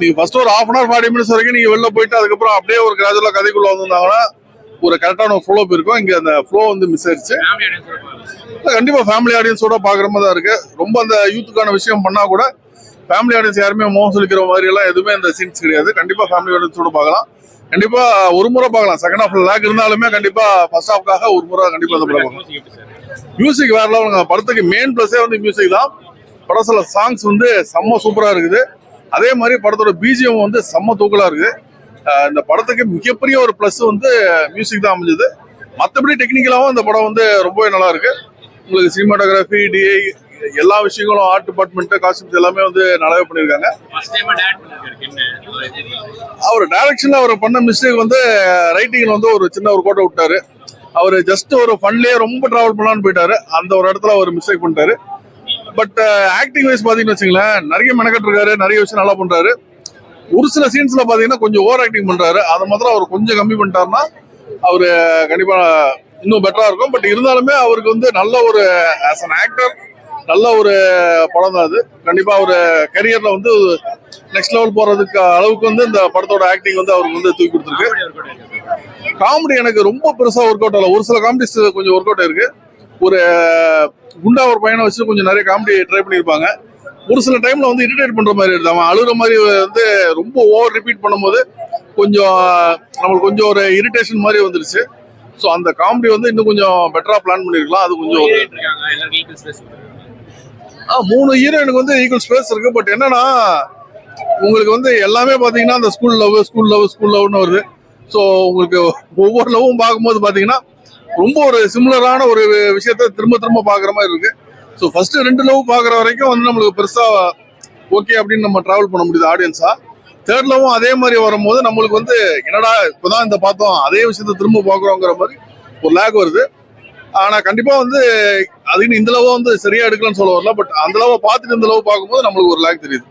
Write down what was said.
நீங்க ஃபர்ஸ்ட் ஒரு half an hour 40 minutes வரைக்கும் நீங்க வெளில போயிட்டு அதுக்கப்புறம் அப்படியே ஒரு கிராஜுவலா கதைக்குள்ள வந்திருந்தாங்கன்னா ஒரு கரெக்டான ஃப்ளோ இருக்கும். இங்க அந்த ஃப்ளோ வந்து மிஸ் ஆயிடுச்சு. கண்டிப்பா ஃபேமிலி ஆடியன்ஸோட பாக்குற மாதிரி தான் இருக்கு. ரொம்ப அந்த யூத்துக்கான விஷயம் பண்ணா கூட ஃபேமிலி ஆடியன்ஸ் யாருமே மோகம் சொல்லிக்கிற மாதிரி எல்லாம் எதுவுமே அந்த சீன்ஸ் கிடையாது. கண்டிப்பா ஃபேமிலி ஆடியன்ஸோட பார்க்கலாம். கண்டிப்பா ஒரு முறை பார்க்கலாம். செகண்ட் ஹாஃப் லேக் இருந்தாலுமே கண்டிப்பா ஃபர்ஸ்ட் ஹாஃப்காக ஒரு முறை கண்டிப்பா அந்த படம் பார்க்கலாம். மியூசிக் வேற லெவலுங்க. படத்துக்கு மெயின் பிளஸே வந்து மியூசிக் தான். படம் சில சாங்ஸ் வந்து செம்ம சூப்பரா இருக்குது. அதே மாதிரி படத்தோட பிஜிஎம் வந்து செம்ம தூக்கலா இருக்கு. இந்த படத்துக்கு மிகப்பெரிய ஒரு பிளஸ் வந்து மியூசிக் தான் அமைஞ்சது. மற்றபடி டெக்னிக்கலாவும் இந்த படம் வந்து ரொம்பவே நல்லா இருக்கு. உங்களுக்கு சினிமாட்டோகிராஃபி, டிஐ எல்லா விஷயங்களும், ஆர்ட் டிபார்ட்மெண்ட், காஸ்டியூம்ஸ் எல்லாமே வந்து நல்லாவே பண்ணியிருக்காங்க. அவர் டைரக்ஷன்ல அவர் பண்ண மிஸ்டேக் வந்து ரைட்டிங்ல வந்து ஒரு சின்ன ஒரு கோட்டை விட்டாரு. அவர் ஜஸ்ட் ஒரு ஃபன்லயே ரொம்ப டிராவல் பண்ணலான்னு போயிட்டாரு. அந்த ஒரு இடத்துல அவர் மிஸ்டேக் பண்ணிட்டாரு. பட் ஆக்டிங் வைஸ் பாத்தீங்கன்னு வச்சுங்களேன், நிறைய மெனக்கட்டு இருக்காரு, நிறைய விஷயம் நல்லா பண்றாரு. ஒரு சில சீன்ஸ்ல பாத்தீங்கன்னா கொஞ்சம் ஓவர் ஆக்டிங் பண்றாரு. அதை மாத்திரம் அவர் கொஞ்சம் கம்மி பண்ணிட்டாருன்னா அவரு கண்டிப்பா இன்னும் பெட்டரா இருக்கும். பட் இருந்தாலுமே அவருக்கு வந்து நல்ல ஒரு ஆஸ் அன் ஆக்டர் நல்ல ஒரு படம் தான் அது. கண்டிப்பா அவர் கரியர்ல வந்து நெக்ஸ்ட் லெவல் போறதுக்கு அளவுக்கு வந்து இந்த படத்தோட ஆக்டிங் வந்து அவருக்கு வந்து தூக்கி கொடுத்துருக்கு. காமெடி எனக்கு ரொம்ப பெருசா ஒர்க் அவுட் ஆகல. ஒரு சில காமெடிஸ் கொஞ்சம் ஒர்க் அவுட் ஆயிருக்கு. ஒரு குண்டா ஒரு பையனை வச்சு கொஞ்சம் நிறைய காமெடி ட்ரை பண்ணியிருப்பாங்க. ஒரு சில டைம்ல வந்து இரிட்டேட் பண்ற மாதிரி இருக்கு. அவன் அழுகிற மாதிரி வந்து ரொம்ப ஓவர் ரிப்பீட் பண்ணும்போது கொஞ்சம் நம்மளுக்கு கொஞ்சம் ஒரு இரிட்டேஷன் மாதிரி வந்துருச்சு. ஸோ அந்த காமெடி வந்து இன்னும் கொஞ்சம் பெட்டரா பிளான் பண்ணிருக்கலாம். அது கொஞ்சம் 3 ஹீரோயினுக்கு வந்து ஈக்குவல் ஸ்பேஸ் இருக்கு. பட் என்னன்னா உங்களுக்கு வந்து எல்லாமே பாத்தீங்கன்னா அந்த ஸ்கூல் லவ்னு வருது. ஸோ உங்களுக்கு ஒவ்வொரு லவ்வும் பார்க்கும்போது பாத்தீங்கன்னா ரொம்ப ஒரு சிமிலரான ஒரு விஷயத்த திரும்ப திரும்ப பாக்குற மாதிரி இருக்கு. ஸோ ஃபர்ஸ்ட் 2 லவ் பாக்குற வரைக்கும் வந்து நம்மளுக்கு பெருசா ஓகே அப்படின்னு நம்ம டிராவல் பண்ண முடியுது ஆடியன்ஸா. தேர்ட் லவும் அதே மாதிரி வரும்போது நம்மளுக்கு வந்து என்னடா இப்பதான் இந்த பார்த்தோம் அதே விஷயத்த திரும்ப பாக்குறோங்கிற மாதிரி ஒரு லேக் வருது. ஆனா கண்டிப்பா வந்து அதுக்கு இந்த லவ் வந்து சரியா எடுக்கலன்னு சொல்ல வரல. பட் அந்த லவ் பார்த்துட்டு இந்த லவ் பார்க்கும்போது நம்மளுக்கு ஒரு லேக் தெரியுது.